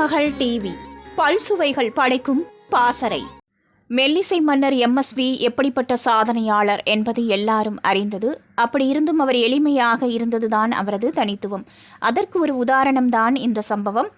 திருமகள் TV பல்சுவைகள் படைக்கும் பாசறை. மெல்லிசை மன்னர் எம்எஸ்வி எப்படிப்பட்ட சாதனையாளர் என்பது எல்லாரும் அறிந்தது. அப்படி இருந்தும் அவர் எளிமையாக இருந்ததுதான் அவரது தனித்துவம். அதற்கு ஒரு உதாரணம்தான் இந்த சம்பவம்.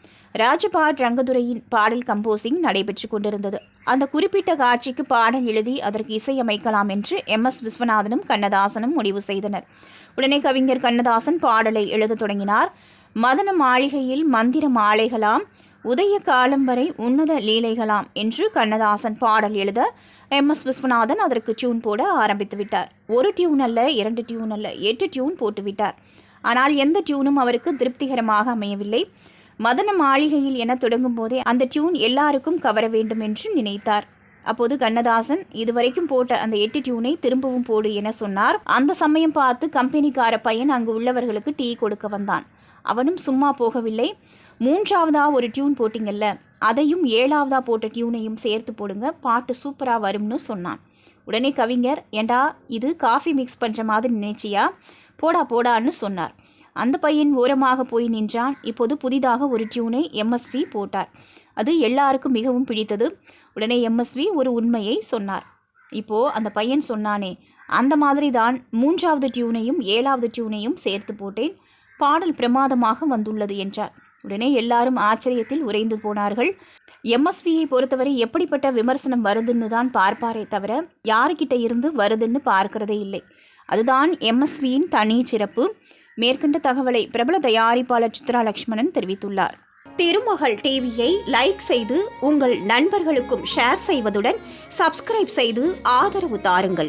ராஜபாட் ரங்கதுரையின் பாடல் கம்போசிங் நடைபெற்று கொண்டிருந்தது. அந்த குறிப்பிட்ட காட்சிக்கு பாடல் எழுதி அதற்கு இசையமைக்கலாம் என்று MS விஸ்வநாதனும் கண்ணதாசனும் முடிவு செய்தனர். உடனே கவிஞர் கண்ணதாசன் பாடலை எழுத தொடங்கினார். மதன மாளிகையில் மந்திர மாலைகளாம், உதய காலம் வரை உன்னத லீலைகளாம் என்று கண்ணதாசன் பாடல் எழுத MS விஸ்வநாதன் அதற்கு டியூன் போட ஆரம்பித்து விட்டார். ஒரு டியூன் அல்ல, 2 டியூன் அல்ல, 8 டியூன் போட்டுவிட்டார். ஆனால் எந்த டியூனும் அவருக்கு திருப்திகரமாக அமையவில்லை. மதன மாளிகையில் என தொடங்கும் போதே அந்த டியூன் எல்லாருக்கும் கவர வேண்டும் என்று நினைத்தார். அப்போது கண்ணதாசன் இதுவரைக்கும் போட்ட அந்த 8 டியூனை திரும்பவும் போடு என சொன்னார். அந்த சமயம் பார்த்து கம்பெனிக்கார பையன் அங்கு உள்ளவர்களுக்கு டீ கொடுக்க வந்தான். அவனும் சும்மா போகவில்லை. 3ஆவதா ஒரு டியூன் போட்டிங்கல்ல, அதையும் 7ஆவதா போட்ட டியூனையும் சேர்த்து போடுங்க, பாட்டு சூப்பராக வரும்னு சொன்னான். உடனே கவிஞர், ஏண்டா இது காஃபி மிக்ஸ் பண்ணுற மாதிரி நினைச்சியா, போடான்னு சொன்னார். அந்த பையன் ஓரமாக போய் நின்றான். இப்போது புதிதாக ஒரு டியூனை MSV போட்டார். அது எல்லாருக்கும் மிகவும் பிடித்தது. உடனே MSV ஒரு உண்மையை சொன்னார். இப்போது அந்த பையன் சொன்னானே, அந்த மாதிரி தான் 3ஆவது டியூனையும் 7ஆவது டியூனையும் சேர்த்து போட்டேன், பாடல் பிரமாதமாக வந்துள்ளது என்றார். உடனே எல்லாரும் ஆச்சரியத்தில் உறைந்து போனார்கள். MSVயை பொறுத்தவரை எப்படிப்பட்ட விமர்சனம் வருதுன்னு தான் பார்ப்பாரே தவிர யாருக்கிட்ட இருந்து வருதுன்னு பார்க்கிறதே இல்லை. அதுதான் MSVயின் தனி சிறப்பு. மேற்கண்ட தகவலை பிரபல தயாரிப்பாளர் சித்ரா லக்ஷ்மணன் தெரிவித்துள்ளார். திருமகள் டிவியை லைக் செய்து உங்கள் நண்பர்களுக்கும் ஷேர் செய்வதுடன் சப்ஸ்கிரைப் செய்து ஆதரவு தாருங்கள்.